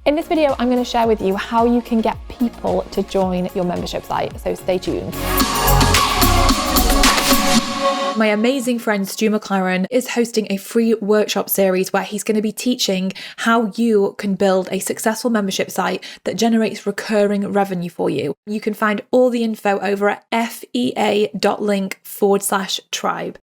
In this video, I'm going to share with you how you can get people to join your membership site, so stay tuned. My amazing friend Stu McLaren is hosting a free workshop series where he's going to be teaching how you can build a successful membership site that generates recurring revenue for you. You can find all the info over at fea.link/tribe.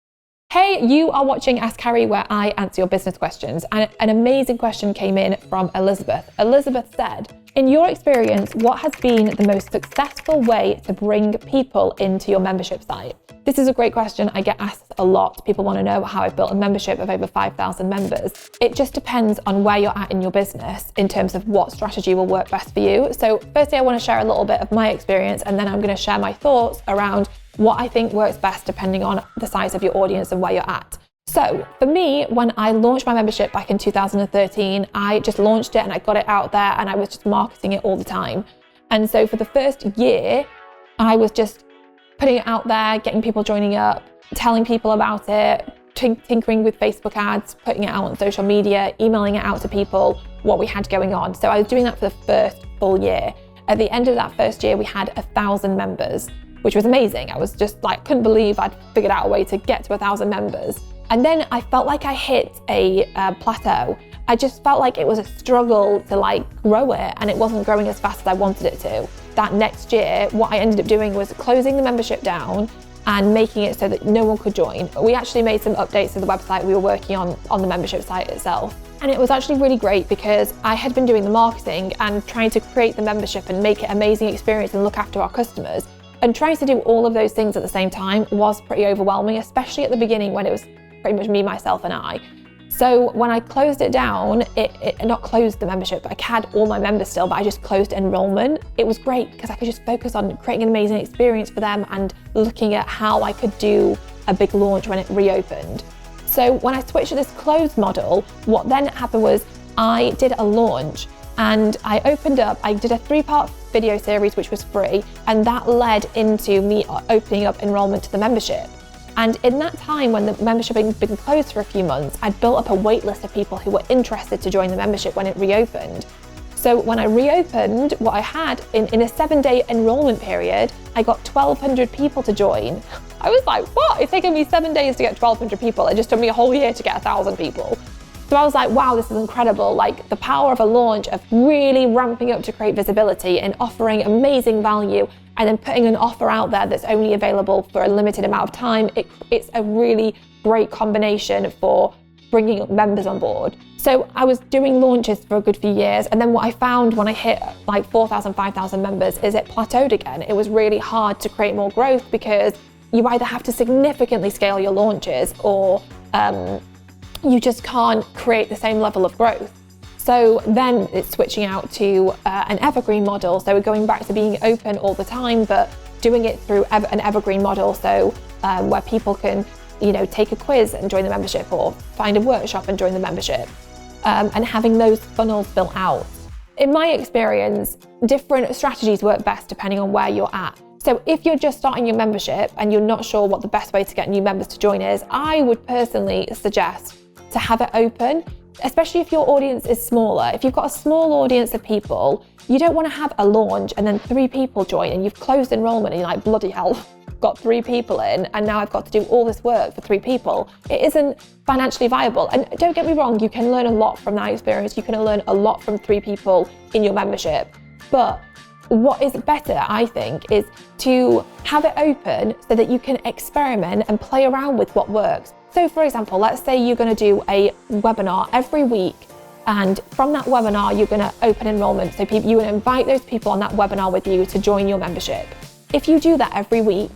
Hey, you are watching Ask Carrie, where I answer your business questions. And an amazing question came in from Elizabeth. Elizabeth said, in your experience, what has been the most successful way to bring people into your membership site? This is a great question. I get asked a lot. People want to know how I've built a membership of over 5,000 members. It just depends on where you're at in your business in terms of what strategy will work best for you. So firstly, I want to share a little bit of my experience, and then I'm going to share my thoughts around what I think works best depending on the size of your audience and where you're at. So for me, when I launched my membership back in 2013, I just launched it and I got it out there and I was just marketing it all the time. And so for the first year, I was just putting it out there, getting people joining up, telling people about it, tinkering with Facebook ads, putting it out on social media, emailing it out to people, what we had going on. So I was doing that for the first full year. At the end of that first year, we had 1,000 members, which was amazing. I was just like, couldn't believe I'd figured out a way to get to 1,000 members. And then I felt like I hit a plateau. I just felt like it was a struggle to like grow it, and it wasn't growing as fast as I wanted it to. That next year, what I ended up doing was closing the membership down and making it so that no one could join. We actually made some updates to the website we were working on the membership site itself. And it was actually really great because I had been doing the marketing and trying to create the membership and make it an amazing experience and look after our customers. And trying to do all of those things at the same time was pretty overwhelming, especially at the beginning when it was pretty much me, myself and I. So when I closed it down, not closed the membership, but I had all my members still, but I just closed enrollment. It was great because I could just focus on creating an amazing experience for them and looking at how I could do a big launch when it reopened. So when I switched to this closed model, what then happened was I did a launch and I did a 3-part video series, which was free, and that led into me opening up enrollment to the membership. And in that time, when the membership had been closed for a few months, I'd built up a wait list of people who were interested to join the membership when it reopened. So when I reopened, what I had in a 7-day enrollment period, I got 1,200 people to join. I was like, what? It's taken me 7 days to get 1,200 people. It just took me a whole year to get 1,000 people. So I was like, wow, this is incredible. Like the power of a launch, of really ramping up to create visibility and offering amazing value, and then putting an offer out there that's only available for a limited amount of time. It's a really great combination for bringing members on board. So I was doing launches for a good few years. And then what I found when I hit like 4,000, 5,000 members is it plateaued again. It was really hard to create more growth because you either have to significantly scale your launches or you just can't create the same level of growth. So then it's switching out to an evergreen model. So we're going back to being open all the time, but doing it through an evergreen model. So where people can, take a quiz and join the membership, or find a workshop and join the membership, and having those funnels built out. In my experience, different strategies work best depending on where you're at. So if you're just starting your membership and you're not sure what the best way to get new members to join is, I would personally suggest to have it open, especially if your audience is smaller. If you've got a small audience of people, you don't want to have a launch and then 3 people join and you've closed enrollment and you're like, bloody hell, got 3 people in and now I've got to do all this work for 3 people. It isn't financially viable. And don't get me wrong, you can learn a lot from that experience. You can learn a lot from 3 people in your membership. But what is better, I think, is to have it open so that you can experiment and play around with what works. So for example, let's say you're going to do a webinar every week, and from that webinar, you're going to open enrollment. So you would invite those people on that webinar with you to join your membership. If you do that every week,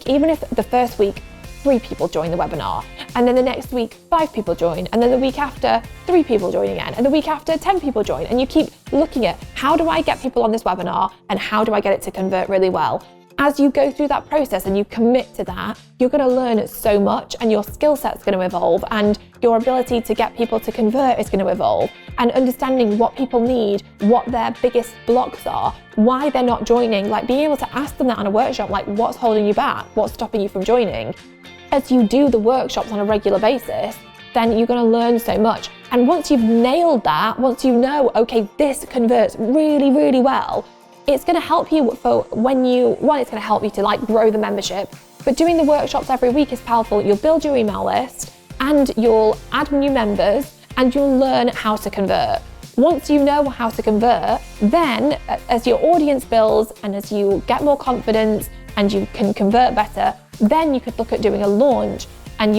even if the first week 3 people join the webinar, and then the next week 5 people join, and then the week after 3 people join again, and the week after 10 people join, and you keep looking at how do I get people on this webinar and how do I get it to convert really well. As you go through that process and you commit to that, you're going to learn so much, and your skill set's going to evolve, and your ability to get people to convert is going to evolve, and understanding what people need, what their biggest blocks are, why they're not joining, like being able to ask them that on a workshop, like what's holding you back, what's stopping you from joining. As you do the workshops on a regular basis, then you're going to learn so much. And once you've nailed that, once you know, okay, this converts really, really well, it's going to help you it's going to help you to like grow the membership. But doing the workshops every week is powerful. You'll build your email list and you'll add new members and you'll learn how to convert. Once you know how to convert, then as your audience builds and as you get more confidence and you can convert better, then you could look at doing a launch. And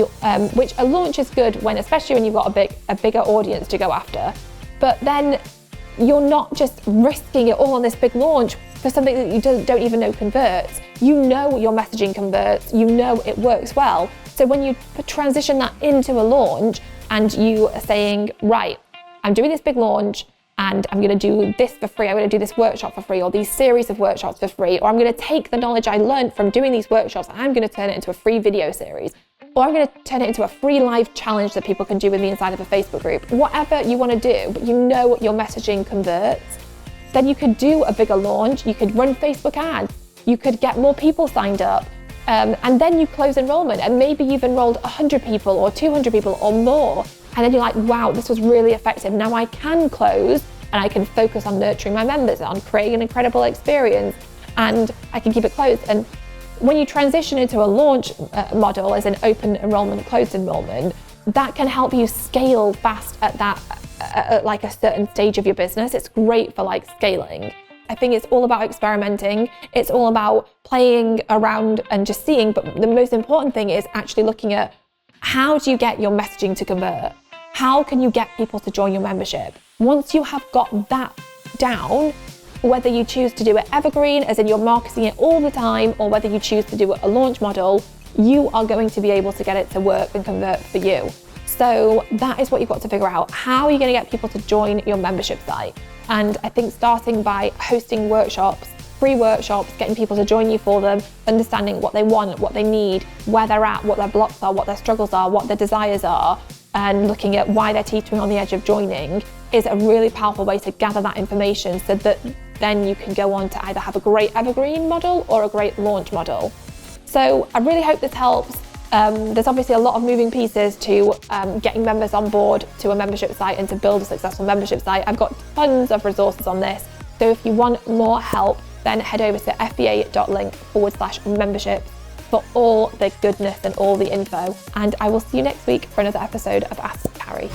which a launch is good especially when you've got a bigger audience to go after. But then you're not just risking it all on this big launch for something that you don't even know converts. You know your messaging converts, you know it works well. So when you transition that into a launch and you are saying, right, I'm doing this big launch and I'm going to do this for free, I'm going to do this workshop for free, or these series of workshops for free, or I'm going to take the knowledge I learned from doing these workshops and I'm going to turn it into a free video series, or I'm going to turn it into a free live challenge that people can do with me inside of a Facebook group. Whatever you want to do, but you know your messaging converts, then you could do a bigger launch, you could run Facebook ads, you could get more people signed up, and then you close enrollment, and maybe you've enrolled 100 people or 200 people or more, and then you're like, wow, this was really effective. Now I can close and I can focus on nurturing my members, on creating an incredible experience, and I can keep it closed. And when you transition into a launch model as an open enrollment, closed enrollment, that can help you scale fast at like a certain stage of your business. It's great for like scaling. I think it's all about experimenting. It's all about playing around and just seeing. But the most important thing is actually looking at, how do you get your messaging to convert? How can you get people to join your membership? Once you have got that down, whether you choose to do it evergreen, as in you're marketing it all the time, or whether you choose to do a launch model, you are going to be able to get it to work and convert for you. So that is what you've got to figure out. How are you going to get people to join your membership site? And I think starting by hosting workshops, free workshops, getting people to join you for them, understanding what they want, what they need, where they're at, what their blocks are, what their struggles are, what their desires are, and looking at why they're teetering on the edge of joining is a really powerful way to gather that information, so that then you can go on to either have a great evergreen model or a great launch model. So I really hope this helps. There's obviously a lot of moving pieces to getting members on board to a membership site and to build a successful membership site. I've got tons of resources on this. So if you want more help, then head over to fba.link/memberships for all the goodness and all the info. And I will see you next week for another episode of Ask Carrie.